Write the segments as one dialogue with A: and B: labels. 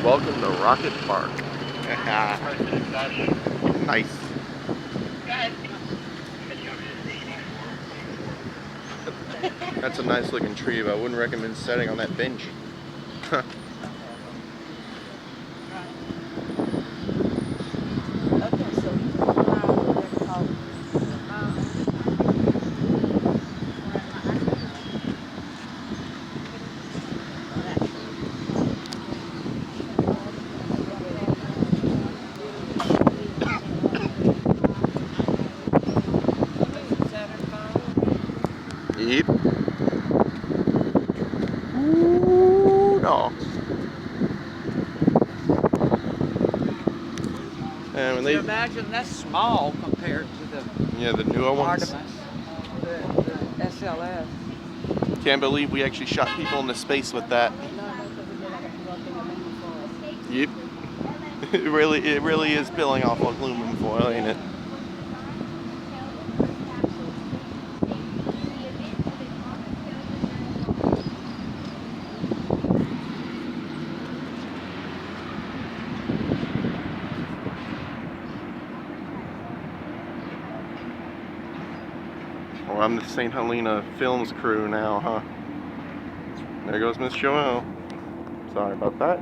A: Welcome to Rocket Park. Nice. That's a nice looking tree, but I wouldn't recommend setting on that bench. Yep. Ooh, no. And when they
B: imagine that's small compared to the
A: the newer ones.
B: Artemis, the SLS.
A: Can't believe we actually shot people into space with that. Yep. It really is peeling off like aluminum foil, ain't it? Well, I'm the St. Helena Films crew now, huh? There goes Miss Joelle. Sorry about that.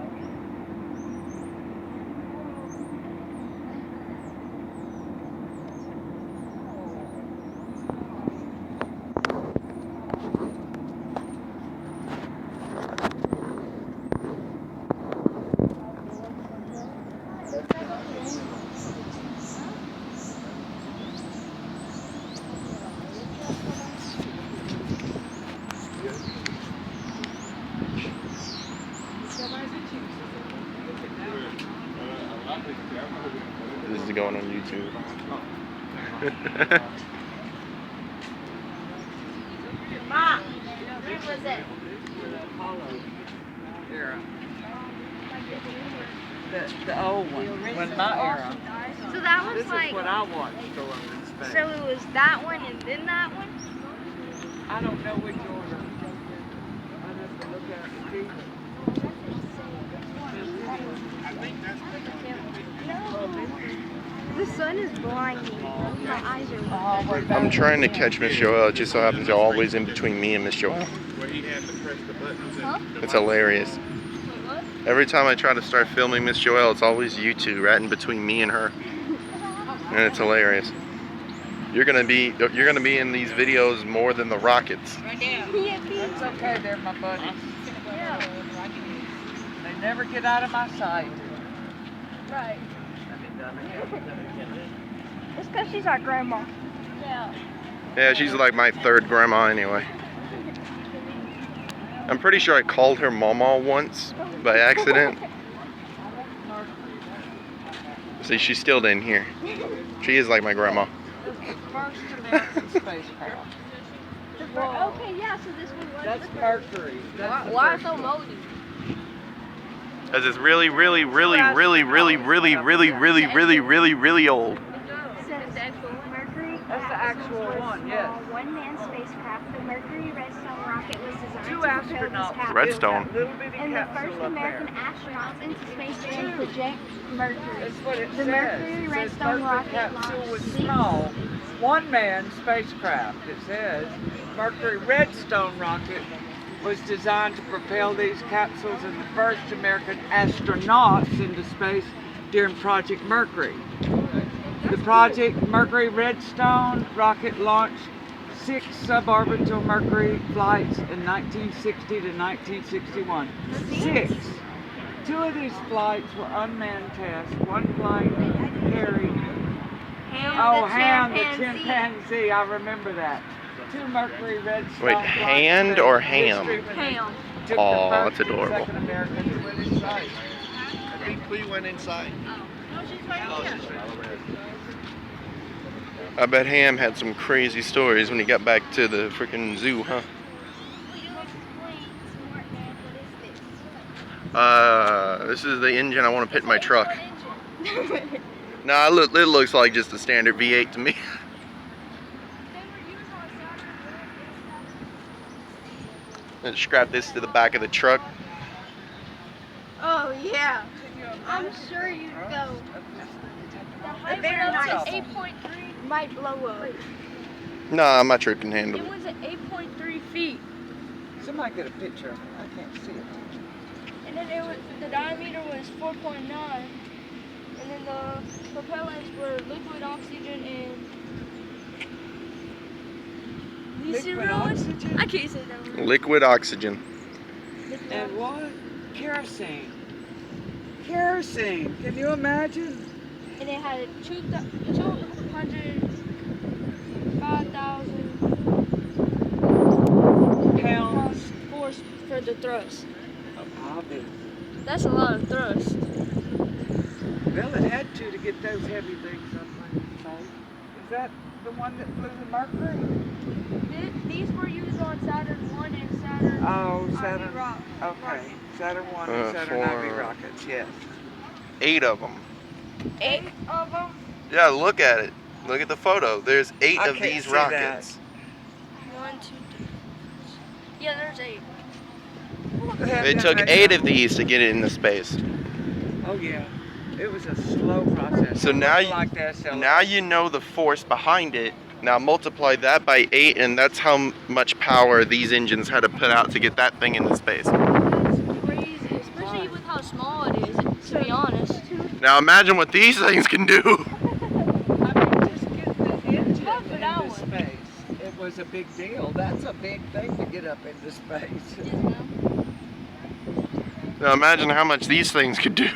A: This is going on YouTube.
C: Mom, when was it?
B: Era. The old one. When my era.
C: So that was
B: This
C: like.
B: is what I watched going in space.
C: So it was that one and then that one?
B: I don't know which order. I'd have to look at the TV.
C: The sun is blinding. My eyes are.
A: I'm trying to catch Miss Joelle. It just so happens they're always in between me and Miss Joelle.
C: Huh?
A: It's hilarious. Every time I try to start filming Miss Joelle, it's always you two right in between me and her. And it's hilarious. You're gonna be in these videos more than the Rockets.
B: It's okay, they're my buddies. They never get out of my sight.
C: Right. It's because she's our grandma. Yeah.
A: Yeah, she's like my third grandma anyway. I'm pretty sure I called her Mama once by accident. See, she still didn't hear. She is like my grandma.
B: First American spacecraft.
C: Okay, yeah, so this one was.
B: That's Mercury. That's
C: Why so moldy?
A: Because it's really old.
C: Says Mercury.
B: That's the actual one, yes.
C: One-man spacecraft. The Mercury Redstone rocket was designed
B: Two
C: to propel this
B: astronauts.
C: capsule.
A: Redstone.
C: And the first American astronauts into space to project Mercury.
B: That's what it
C: The
B: says.
C: Mercury
B: It says
C: Redstone
B: Mercury
C: rocket
B: capsule
C: launched
B: was
C: 6
B: small. One-man spacecraft. It says Mercury Redstone rocket was designed to propel these capsules and the first American astronauts into space during Project Mercury. The Project Mercury Redstone rocket launched 6 suborbital Mercury flights in 1960 to 1961. 6. 2 of these flights were unmanned tests. One flight carried Ham the chimpanzee. I remember that. 2 Mercury Redstone.
A: Wait, hand or ham?
C: Ham.
A: Aw, that's adorable.
B: Second American to win inside.
D: I think we went inside.
A: I bet Ham had some crazy stories when he got back to the freaking zoo, huh? This is the engine I want to put in my truck. Nah, it looks like just a standard V8 to me. Let's strap this to the back of the truck.
C: Oh, Yeah. I'm sure you'd go. The height was 8.3. Might blow up.
A: Nah, my trip can handle
C: It
A: it.
C: was at 8.3 feet.
B: Somebody get a picture of it. I can't see it.
C: And then the diameter was 4.9. And then the propellants were liquid oxygen and... You see
B: Liquid
C: real one?
B: oxygen?
C: I can't say that word.
A: Liquid oxygen.
B: And what? Kerosene. Kerosene. Can you imagine?
C: And it had 205,000
B: Pounds.
C: force for the thrust.
B: Obvious.
C: That's a lot of thrust.
B: Well, it had to get those heavy things up on its face. Is that the one that flew the Mercury?
C: These were used on Saturn 1 and Saturn
B: Oh,
C: IV
B: Saturn. Okay.
C: rocket.
B: Saturn 1 and Saturn IV
A: for-
B: rockets, yes.
A: 8 of them.
C: 8 of them.
A: Yeah, look at it. Look at the photo. There's 8
B: I
A: of
B: can't
A: these
B: see
A: rockets.
C: 1, 2, 3. Yeah, there's 8.
A: It took 8 of these to get it into space.
B: Oh, yeah. It was a slow process.
A: So
B: It
A: now
B: looked
A: you,
B: like the SLS.
A: now you know the force behind it. Now multiply that by 8, and that's how much power these engines had to put out to get that thing into space.
C: That's crazy, especially with how small it is, to be honest.
A: Now imagine what these things can do.
B: I mean, just get the engine
C: Half an hour.
B: into space. It was a big deal. That's a big thing to get up into space.
A: Now imagine how much these things could do.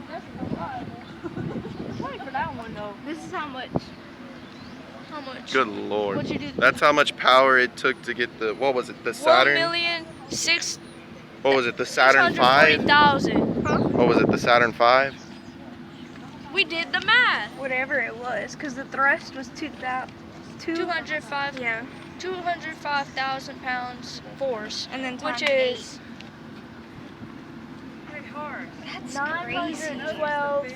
C: That's a lot. Sorry for that one though. This is how much. How much?
A: Good lord.
C: What'd you do?
A: That's how much power it took to get the, what was it, the Saturn?
C: 1,006,640,000.
A: What was it, the Saturn 5?
C: Huh?
A: What was it, the Saturn 5?
C: We did the math.
E: Whatever it was, because the thrust was
C: 205.
E: Yeah,
C: 205,000 pounds force,
E: and then
C: which
E: times
C: is
E: that's
C: 912.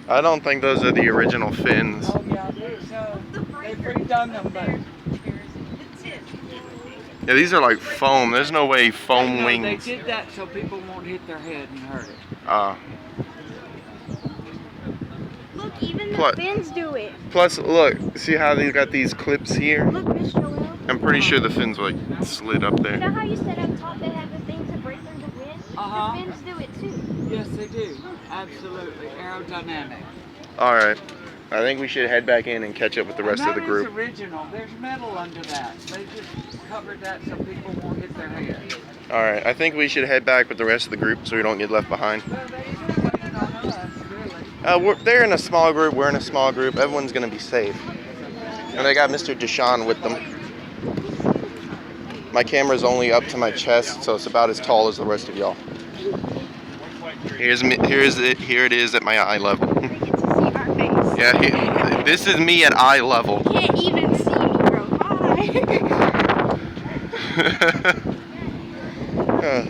A: I don't think those are the original fins.
B: Oh, yeah, so they've redone them, but
A: Yeah, these are like foam. There's no way
B: they
A: foam
B: know
A: wings.
B: they did that so people won't hit their head and hurt it.
E: Look, even the
A: Plus-
E: fins do it.
A: Plus, look, see how they got these clips here?
E: Look, Miss Joelle.
A: I'm pretty sure the fins like slid up
E: You
A: there.
E: know how you said up top they have the things that break through the wind?
B: Uh-huh.
E: The fins do it too.
B: Yes, they do. Absolutely. Aerodynamic.
A: All right, I think we should head back in and catch up with the rest of the
B: That
A: group.
B: is original. There's metal under that. They just covered that so people won't hit their head.
A: All right, I think we should head back with the rest of the group so we don't get left behind.
B: Well, they should wait on us, really.
A: They're in a small group. We're in a small group. Everyone's gonna be safe. And they got Mr. Deshaun with them. My camera's only up to my chest, so it's about as tall as the rest of y'all. Here it is at my eye level.
E: They get to see our face.
A: Yeah, this is me at eye level.
E: Can't even see me, bro. Hi.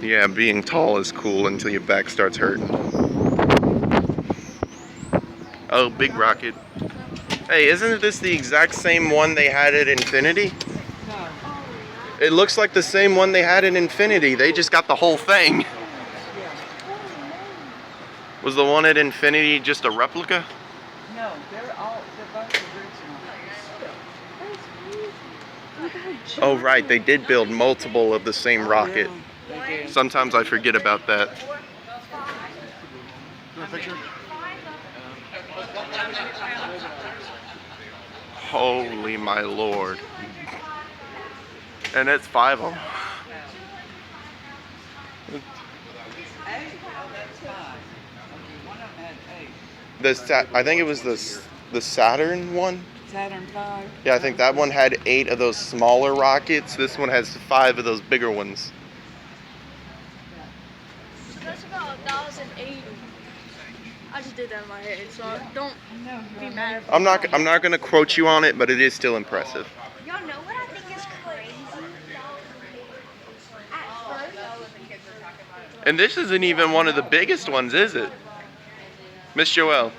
A: Yeah, being tall is cool until your back starts hurting. Oh, big rocket. Hey, isn't this the exact same one they had at Infinity?
B: No.
A: It looks like the same one they had in Infinity. They just got the whole thing. Was the one at Infinity just a replica?
B: No, they're both original.
A: Oh, right. They did build multiple of the same rocket.
B: Yeah, they did.
A: Sometimes I forget about that. Holy my lord. And it's 5 of them. I think it was the Saturn one.
B: Saturn 5.
A: Yeah, I think that one had 8 of those smaller rockets. This one has 5 of those bigger ones.
C: That's about 1,080. I just did that in my head, so don't be mad.
A: I'm not gonna quote you on it, but it is still impressive.
E: Y'all know what I think is crazy? At first,
A: And this isn't even one of the biggest ones, is it? Miss Joelle.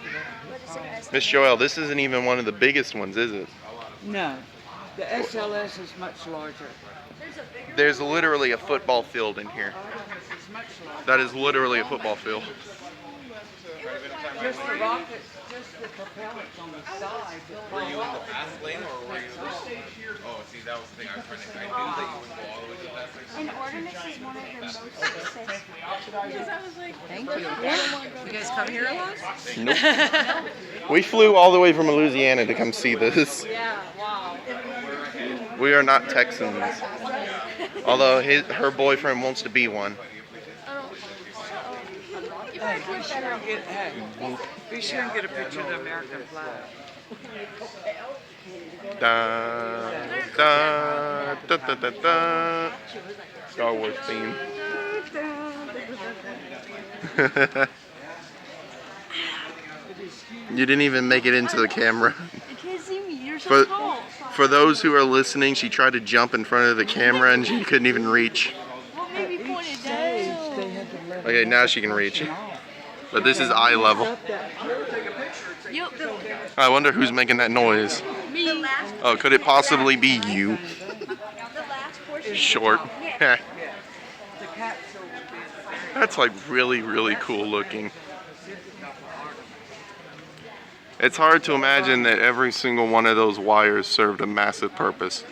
A: Miss Joelle, this isn't even one of the biggest ones, is it?
B: No. The SLS is much larger.
A: There's literally a football field in here.
B: Artemis is much larger.
A: That is literally a football field.
B: Just the rockets, just the propellants on the side.
F: Were you in the fast lane or were you? Oh, see, that was the thing I was trying to say. I knew that you would go all the way to the fast lane.
E: And Artemis is one of the most successful.
G: Thank you. You guys come here a lot?
A: Nope. We flew all the way from Louisiana to come see this.
B: Yeah, wow.
A: We are not Texans. Although her boyfriend wants to be one.
B: Be sure and get a picture of the American flag.
A: Da, da, da, da, da, da. Star Wars theme. You didn't even make it into the camera.
C: I can't see me. You're so tall.
A: For those who are listening, she tried to jump in front of the camera and she couldn't even reach.
C: What made me point it down?
A: Okay, now she can reach. But this is eye level.
C: Yep.
A: I wonder who's making that noise.
C: Me.
A: Oh, could it possibly be you?
E: The last portion.
A: Short.
B: The capsule would be
A: That's like really, really cool looking. It's hard to imagine that every single one of those wires served a massive purpose.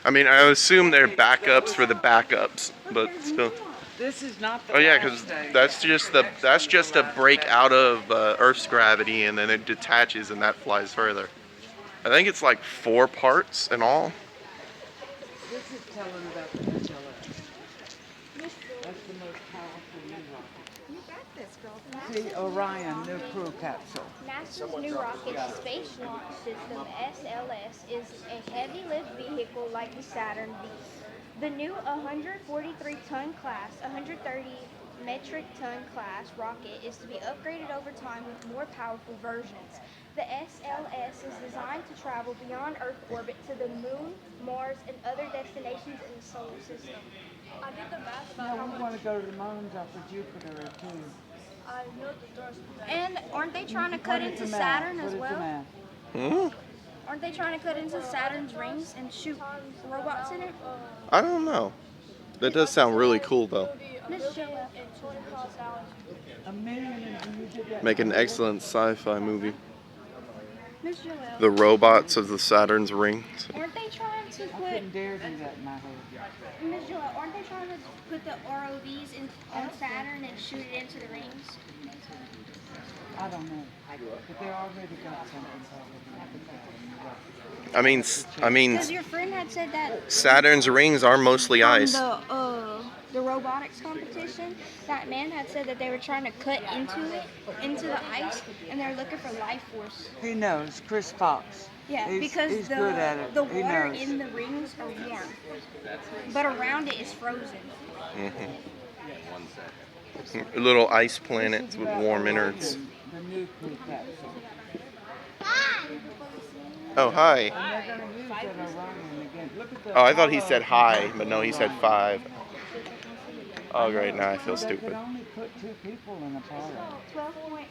A: I mean, I assume they're backups for the backups, but still.
B: This is not the
A: Oh yeah,
B: last
A: because
B: stage.
A: that's just a break out of Earth's gravity, and then it detaches and that flies further. I think it's like 4 parts in all.
B: This is telling about the SLS. That's the most powerful new rocket.
E: You got this, girl.
B: See, Orion, new crew capsule.
E: NASA's new rocket space launch system, SLS, is a heavy lift vehicle like the Saturn V. The new 143-ton class, 130 metric ton class rocket is to be upgraded over time with more powerful versions. The SLS is designed to travel beyond Earth orbit to the Moon, Mars, and other destinations in the solar system.
C: I did the math about how
B: No, we
C: much.
B: want to go to the moons off of Jupiter too.
C: I know the stars.
E: And aren't they trying to cut
B: What is
E: into
B: the math?
E: Saturn
B: What
E: as
B: is the
E: well?
B: math?
A: Hmm?
E: Aren't they trying to cut into Saturn's rings and shoot robots in it?
A: I don't know. That does sound really cool though.
E: Miss Joelle.
B: A million and you did that.
A: Make an excellent sci-fi movie.
E: Miss Joelle.
A: The robots of the Saturn's rings.
E: Aren't they trying to
B: I
E: put
B: couldn't dare do that in my head.
E: Miss Joelle? Aren't they trying to put the ROVs in on Saturn and shoot it into the rings?
B: I don't know. But they already got something probably.
A: I mean,
E: Because your friend had said that
A: Saturn's rings are mostly
E: on
A: ice.
E: the robotics competition, that man had said that they were trying to cut into it, into the ice, and they're looking for life force.
B: He knows, Chris Fox.
E: Yeah,
B: He's
E: because
B: good at it.
E: the
B: He
E: water
B: knows.
E: in the rings are warm, but around it is frozen.
A: Little ice planets
B: This is
A: with
B: about
A: warm
B: Orion,
A: innards.
B: The new crew capsule.
A: Oh, hi.
B: And they're going to use that Orion again. Look at the
A: Oh, I thought he
B: Apollo
A: said hi,
B: version
A: but
B: of
A: no, he said
B: Orion.
A: 5. Oh, great, now I feel
B: They could
A: stupid.
B: only put 2 people in Apollo.
E: 12.8,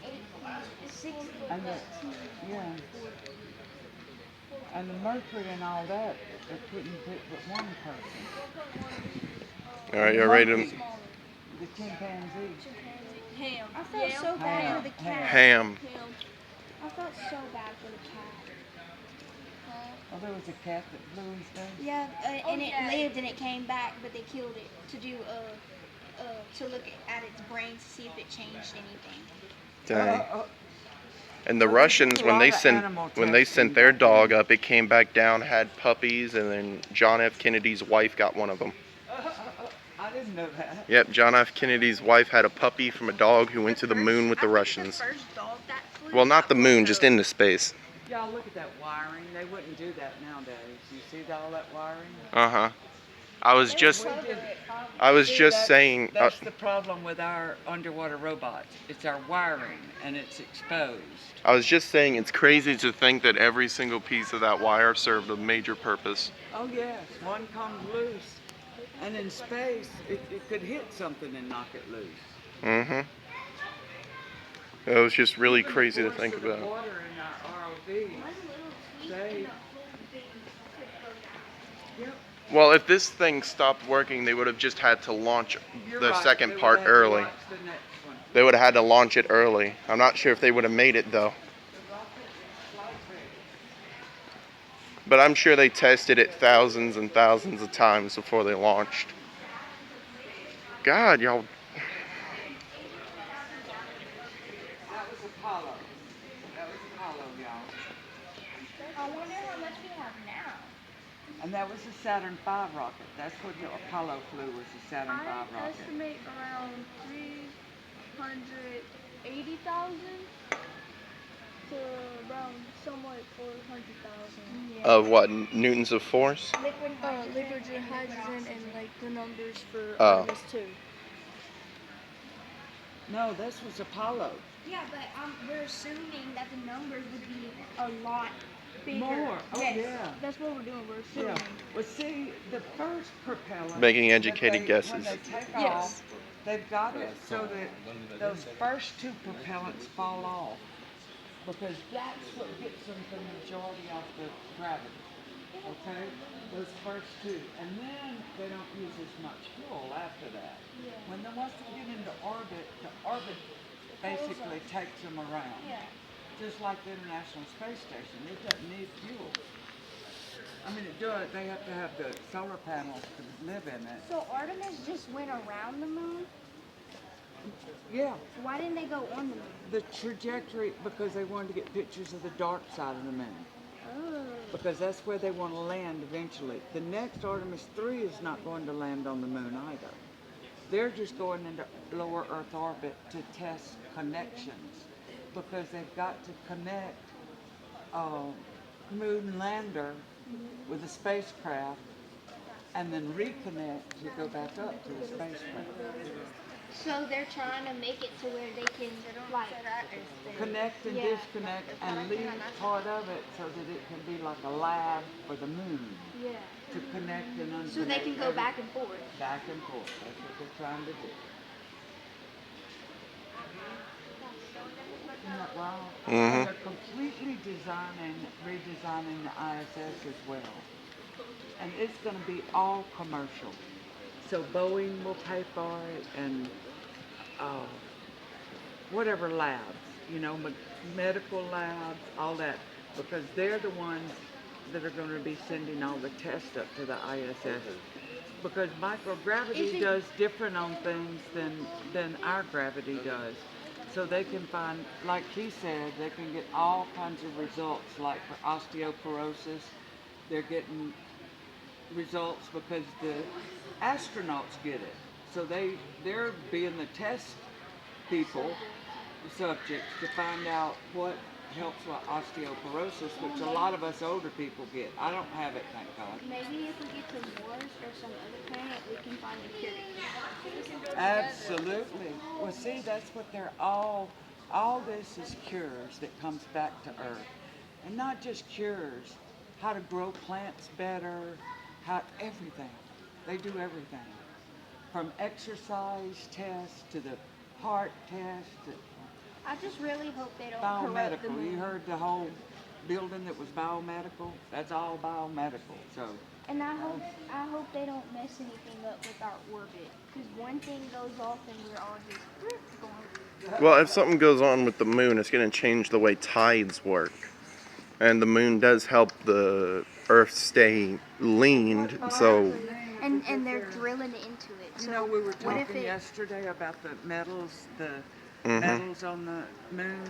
B: And the, yeah. And the Mercury and all that, they couldn't fit but 1 person.
A: All right, you're ready
B: Monkey,
A: to...
B: the chimpanzee.
C: Ham.
E: I felt so bad for the cat.
A: Ham.
E: I felt so bad for the cat.
B: Oh, there was a cat that flew and stuff.
E: Yeah, and it lived and it came back, but they killed it to do to look at its brain to see if it changed anything.
A: Dang. And the Russians, when they sent their dog up, it came back down, had puppies, and then John F. Kennedy's wife got one of them.
B: I didn't know that.
A: Yep, John F. Kennedy's wife had a puppy from a dog who went to the moon with the Russians.
E: The first dog that flew.
A: Well, not the moon, just into space.
B: Y'all look at that wiring. They wouldn't do that nowadays. You see all that wiring?
A: Uh-huh. I was just
B: See,
A: saying...
B: That's the problem with our underwater robots. It's our wiring, and it's exposed.
A: I was just saying it's crazy to think that every single piece of that wire served a major purpose.
B: Oh yes, one comes loose. And in space, it could hit something and knock it loose.
A: Mm-hmm. It was just really crazy to think
B: The
A: about.
B: water in our ROVs, they, yep,
A: Well, if this thing stopped working, they would have just had to launch
B: you're
A: the
B: right.
A: second
B: They
A: part
B: would've had to
A: early.
B: launch the next one.
A: They would have had to launch it early. I'm not sure if they would have made it though.
B: The rocket is slightly.
A: But I'm sure they tested it thousands and thousands of times before they launched. God, y'all.
B: That was Apollo. That was Apollo, y'all.
E: I wonder how much we have now.
B: And that was the Saturn V rocket. That's what the Apollo flew, was the Saturn V
C: I
B: rocket.
C: estimate around 380,000 to around somewhat 400,000.
A: Of what? Newtons of force?
E: Liquid hydrogen,
C: Liquid
E: and
C: hydrogen and like the numbers for
A: Oh.
C: Artemis 2.
B: No, this was Apollo.
E: Yeah, but we're assuming that the numbers would be a lot bigger.
B: More. Oh,
E: Yes.
B: yeah.
C: That's what we're doing. We're assuming.
B: Yeah. Well, see, the first propellant.
A: Making
B: that
A: educated
B: When
A: guesses.
B: they take
C: Yes.
B: off, they've got it so that those first two propellants fall off. Because that's what gets them the majority of the gravity. Okay? Those first two. And then they don't use as much fuel after that. Once they get into orbit, the orbit basically takes them around.
E: Yeah.
B: Just like the International Space Station. It doesn't need fuel. I mean, it does. They have to have the solar panels to live in it.
E: So Artemis just went around the moon?
B: Yeah.
E: Why didn't they go on the moon?
B: The trajectory, because they wanted to get pictures of the dark side of the moon.
E: Oh.
B: Because that's where they want to land eventually. The next Artemis 3 is not going to land on the moon either. They're just going into lower Earth orbit to test connections. Because they've got to connect moon lander with a spacecraft and then reconnect to go back up to the spacecraft.
E: So they're trying to make it to where they can, like,
B: Connect and
E: Yeah.
B: disconnect and leave part of it so that it can be like a lab for the moon
E: yeah.
B: to connect and unconnect.
E: So they can go back and forth.
B: Back and forth. That's what they're trying to do. Isn't that wow?
A: Mhm.
B: And they're completely redesigning the ISS as well. And it's going to be all commercial. So Boeing will pay for it and whatever labs, medical labs, all that, because they're the ones that are going to be sending all the tests up to the ISS. Because microgravity does different on things than our gravity does. So they can find, like he said, they can get all kinds of results, like for osteoporosis. They're getting results because the astronauts get it. So they're being the test people, subjects, to find out what helps with osteoporosis, which a lot of us older people get. I don't have it, thank God.
E: Maybe if we get to Mars or some other planet, we can find a cure.
B: Absolutely. Well, see, that's what they're all this is cures that comes back to Earth. And not just cures, how to grow plants better, everything. They do everything. From exercise tests to the heart test to
E: I just really hope they don't corrupt the
B: biomedical.
E: moon.
B: You heard the whole building that was biomedical? That's all biomedical. So
E: And I hope they don't mess anything up with our orbit. Because one thing goes off and we're all just going.
A: Well, if something goes on with the moon, it's going to change the way tides work. And the moon does help the Earth stay leaned, so...
E: And they're drilling into it. So
B: we were
E: what if
B: talking
E: it,
B: yesterday about the metals,
A: Mhm.
B: metals on the moon.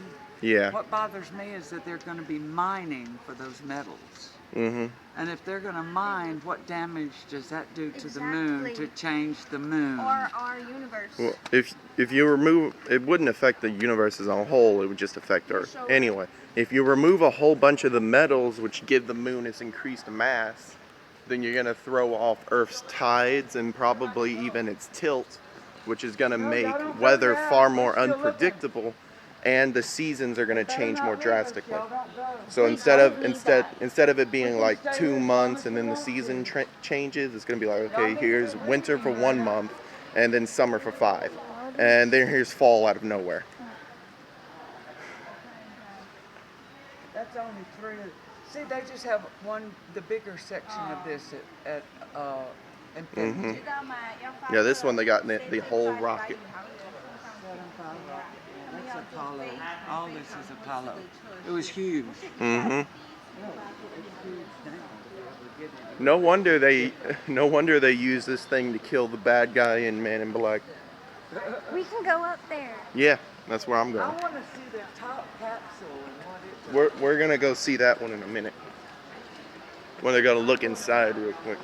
A: Yeah.
B: What bothers me is that they're going to be mining for those metals.
A: Mhm.
B: And if they're going to mine, what damage does that do to the moon to
E: Exactly.
B: change the moon?
E: our universe?
A: Well, if you remove, it wouldn't affect the universe as a whole. It would just affect Earth.
E: So-
A: Anyway, if you remove a whole bunch of the metals, which give the moon its increased mass, then you're gonna throw off Earth's tides and probably even its tilt, which is gonna make weather far more unpredictable, and the seasons are gonna change more drastically. So
E: We
A: instead
E: don't need
A: of it being like 2 months and then the season changes, it's gonna be like, okay, here's winter for 1 month, and then summer for 5, and then here's fall out of nowhere.
B: There's only 3. See, they just have the bigger section of this at Infinity.
A: Yeah, this one they got the whole rocket.
B: That's Apollo. All this is Apollo. It was huge.
A: No wonder they use this thing to kill the bad guy in Man in Black.
E: We can go up there.
A: Yeah, that's where I'm
B: I
A: going.
B: want to see the top capsule and what it
A: We're gonna go see that one in a minute. When they're gonna look inside real quick.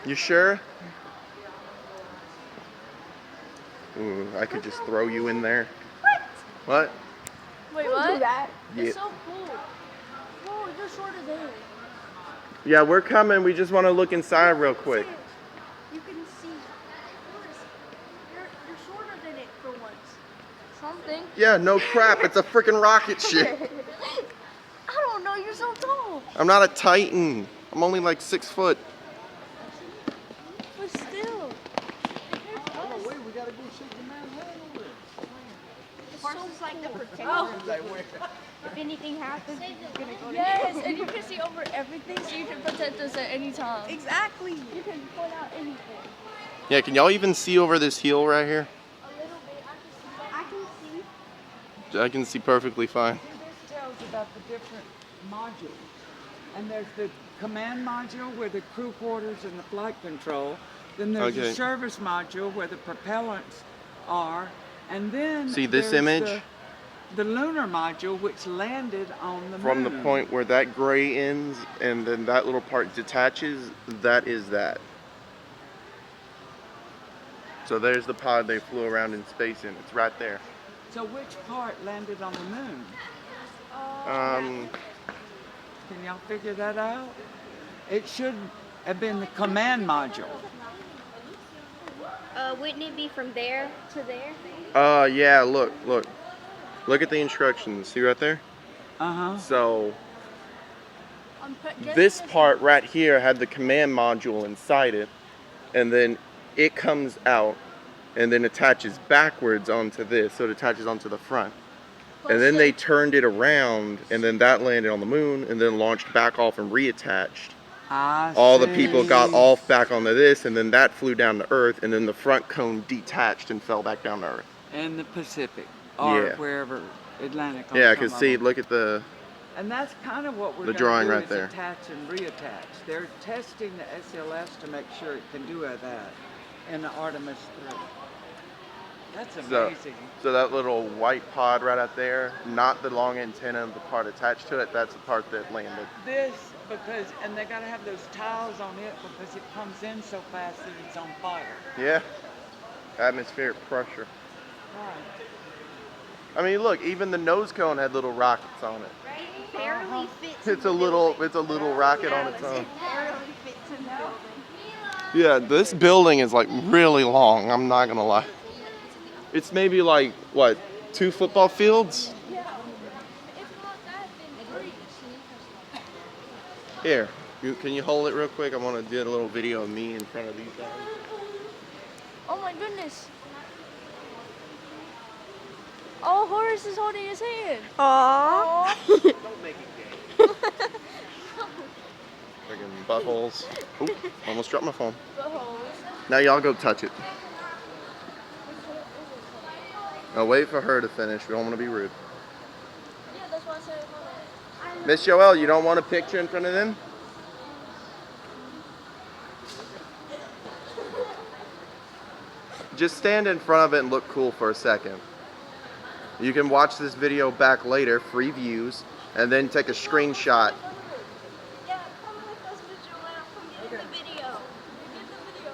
A: You sure? Ooh, I could just throw you in there. What?
C: Wait,
E: Don't
C: what?
E: do that.
A: Yeah.
C: It's so cool. Whoa, you're shorter there.
A: Yeah, we're coming. We just want to look inside real quick.
E: You can see.
C: You're shorter than it for once. Something.
A: Yeah, no crap. It's a freaking rocket ship.
C: I don't know, you're so tall.
A: I'm not a Titan. I'm only like 6 foot.
C: But still.
D: Oh, wait, we gotta go shake the man's hand over there.
E: Horse is like the protector.
C: Oh.
E: If anything happens, it's gonna go to
C: Yes, and you can see over everything so you can protect us at any time.
E: Exactly.
C: You can point out anything.
A: Yeah, can y'all even see over this hill right here?
C: A little bit.
E: I can see.
A: I can see perfectly fine.
B: This tells about the different modules. And there's the command module where the crew quarters and the flight control. Then there's
A: Okay.
B: the service module where the propellants are. And then
A: See this
B: there's
A: image?
B: the lunar module which landed on the
A: From the
B: moon.
A: point where that gray ends and then that little part detaches, that is that. So there's the pod they flew around in space in. It's right there.
B: So which part landed on the moon? Can y'all figure that out? It should have been the command module.
E: Wouldn't it be from there to there?
A: Yeah, look. Look at the instructions. See right there?
B: Uh-huh.
A: So this part right here had the command module inside it, and then it comes out and then attaches backwards onto this, so it attaches onto the front. And then they turned it around, and then that landed on the moon, and then launched back off and reattached. All the people got off back onto this, and then that flew down to Earth, and then the front cone detached and fell back down to Earth.
B: In the Pacific, or
A: Yeah.
B: wherever Atlantic.
A: Yeah,
B: I
A: because see, look at the
B: And that's kind of what we're
A: the
B: gonna
A: drawing
B: do
A: right
B: is
A: there.
B: attach and reattach. They're testing the SLS to make sure it can do that in the Artemis 3. That's amazing.
A: So that little white pod right out there, not the long antenna, the part attached to it, that's the part that landed.
B: This, and they gotta have those tiles on it because it comes in so fast that it's on fire.
A: Yeah, atmospheric pressure.
B: Right.
A: I mean, look, even the nose cone had little rockets on it.
E: Right? Barely fits.
A: It's a little rocket on its own.
E: It barely fits in the building.
A: Yeah, this building is like really long. I'm not gonna lie. It's maybe like what, 2 football fields?
C: Yeah. If not that, then 3.
A: Here, can you hold it real quick? I want to do a little video of me in front of these guys.
C: Oh my goodness. Oh, Horace is holding his hand.
E: Aww.
D: Don't make it gay.
A: Friggin' buttholes. Oop, almost dropped my phone.
C: Buttholes.
A: Now y'all go touch it. Now wait for her to finish. We don't want to be rude.
C: Yeah, that's why I said hold
A: Miss Joelle, you don't want a picture in front of them? Just stand in front of it and look cool for a second. You can watch this video back later, free views, and then take a screenshot.
C: Yeah, come with us, Miss Joelle. Come get in the video. Get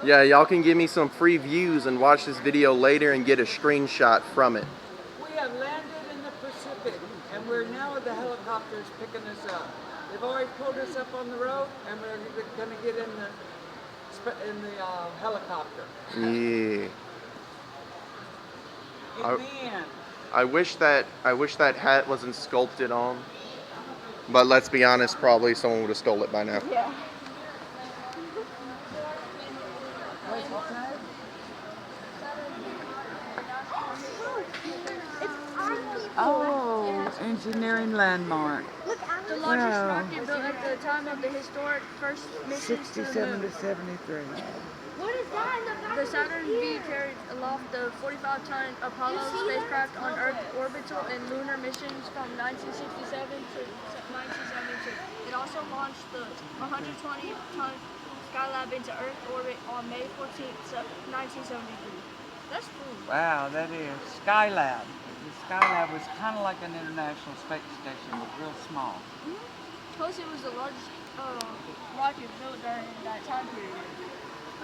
C: the video.
A: Yeah, y'all can give me some free views and watch this video later and get a screenshot from it.
B: We have landed in the Pacific, and we're now with the helicopters picking us up. They've already pulled us up on the road, and we're going to get in the helicopter.
A: Yeah.
B: In the end.
A: I wish that hat wasn't sculpted on. But let's be honest, probably someone would have stole it by now.
C: Yeah.
E: It's our people.
B: Oh, Engineering landmark.
C: The largest
B: Wow.
C: rocket built at the time of the historic first mission to the
B: 67
C: moon.
B: to 73.
E: What is that in the back
C: The
E: of
C: Saturn
E: here?
C: V carried aloft the 45-ton Apollo spacecraft on Earth orbital and lunar missions from 1967 to 1972. It also launched the 120-ton Skylab into Earth orbit on May 14, 1973. That's cool.
B: Wow, that is Skylab. The Skylab was kind of like an international space station, but real small.
C: Plus, it was the largest rocket built during that time period.
B: I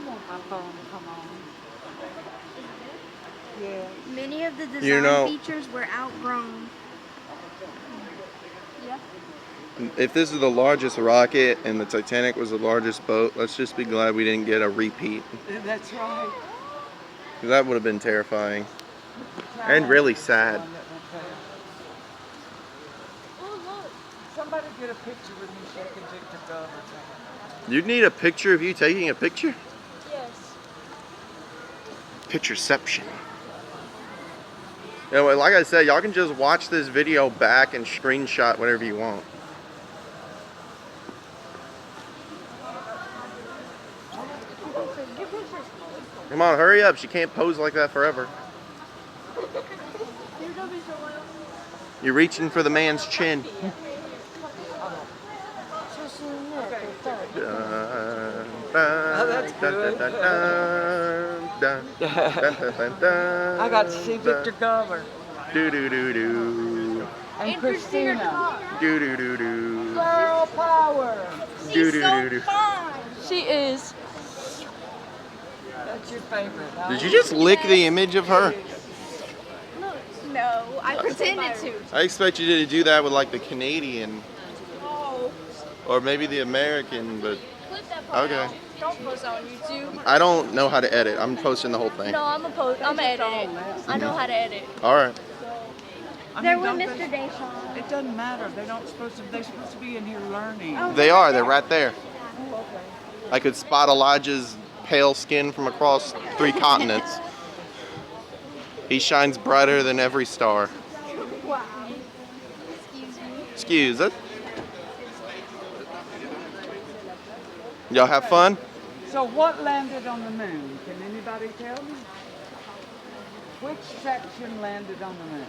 B: want my phone to come on. Yeah.
E: Many of the design
A: You know-
E: features were outgrown.
C: Yeah.
A: If this is the largest rocket and the Titanic was the largest boat, let's just be glad we didn't get a repeat.
B: That's right.
A: 'Cause that would have been terrifying. And really sad.
C: Oh, look.
B: Somebody get a picture with me shaking Victor Gov.
A: You'd need a picture of you taking a picture?
C: Yes.
A: Pictureception. You know, like I said, y'all can just watch this video back and screenshot whatever you want. Come on, hurry up. She can't pose like that forever. You're reaching for the man's chin.
B: I got to see Victor Gover
A: Do do do do.
B: and Christina.
A: Do do do do.
B: Girl power.
A: Do do do do.
C: She is.
B: That's your favorite. Huh?
A: Did you just lick the image of her?
E: No, I pretended to.
A: I expect you to do that with like the Canadian
C: Oh.
A: or maybe the American, but
C: Clip that part
A: okay.
C: out. Don't post on YouTube.
A: I don't know how to edit. I'm posting the whole thing.
C: No, I'm gonna edit it. I know how to edit.
A: All right.
B: I
E: They're
B: mean,
E: with
B: don't
E: Mr. Deshawn.
B: It doesn't matter. They're supposed to be in here learning.
A: They are. They're right there. I could spot Elijah's pale skin from across 3 continents. He shines brighter than every star.
E: Wow. Excuse me.
A: Excuse it. Y'all have fun?
B: So what landed on the moon? Can anybody tell me? Which section landed on the moon?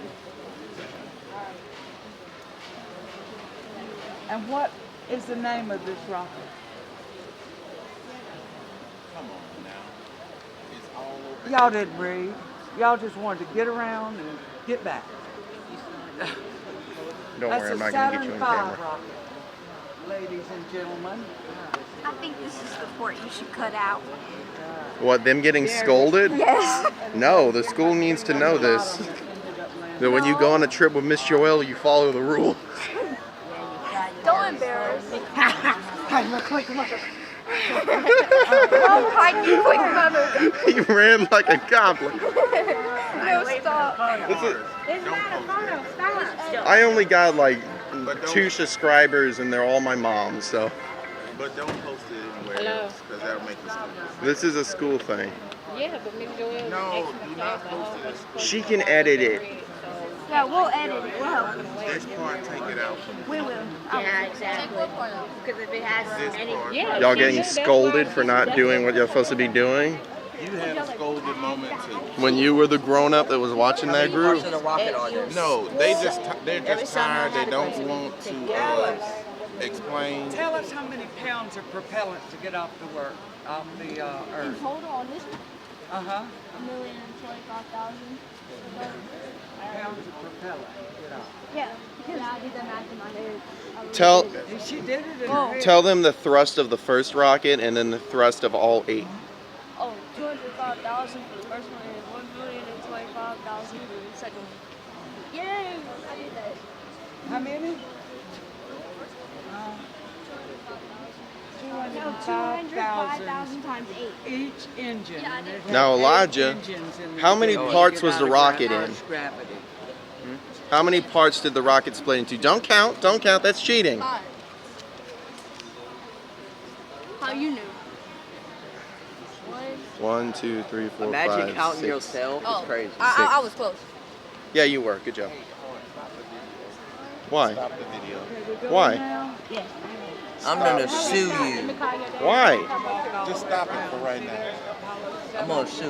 B: And what is the name of this rocket? Y'all didn't read. Y'all just wanted to get around and get back.
A: Don't
B: That's
A: worry, I'm
B: a
A: not going to
B: Saturn
A: get you in
B: V
A: camera.
B: rocket, ladies and gentlemen.
E: I think this is the part you should cut out.
A: What, them getting scolded?
E: Yes.
A: No, the school needs to know this. That when you go on a trip with Miss Joelle, you follow the rules.
C: Don't embarrass me.
E: Oh, hide you quick, mother.
A: He ran like a goblin.
C: No, stop.
A: This is-
E: It's not a photo. Stop.
A: I only got like 2 subscribers and they're all my moms, so
F: But don't post it anywhere else, because that'll make us
A: this is a school thing.
G: Yeah, but Miss Joelle
F: No, do not post it.
A: She can edit it.
E: Yeah, we'll edit it. We'll help.
F: This part, take it out.
E: We will.
G: Yeah, exactly. Because if it has
F: This
G: any,
F: part.
G: yeah,
A: Y'all
G: she
A: getting
G: knew that's
A: scolded
G: why
A: for not doing what you're supposed to be doing?
F: You had a scolded moment too.
A: When you were the grown-up that was watching that group?
F: No, they're just tired. They don't want to explain.
B: Tell us how many pounds of propellant to get off the Earth.
C: Hold on, this
B: Uh-huh.
C: 1,025,000.
B: Pounds of propellant. Get off.
E: Yeah, because I did the math in my head.
A: Tell
B: She did it in her head.
A: tell them the thrust of the first rocket and then the thrust of all 8.
C: Oh, 205,000 for the first one and 1,025,000 for the second one. Yay! I did that.
B: How many?
E: No, 205,000 times 8.
B: Each engine.
C: Yeah, I did.
B: And it had
A: Now,
B: 8
A: Elijah,
B: engines in
A: how
B: the
A: many
B: thing to
A: parts
B: get
A: was
B: out
A: the
B: of
A: rocket in?
B: Earth's gravity.
A: How many parts did the rocket split into? Don't count. Don't count. That's cheating.
C: 5. How you knew?
A: 1, 2, 3, 4,
H: Imagine
A: 5,
H: counting
A: 6.
H: yourself. It's crazy.
C: I was close.
A: Yeah, you were. Good job. Why?
D: Stop the video.
A: Why?
H: I'm gonna sue you.
A: Why?
D: Just stop it for right now.
H: I'm gonna sue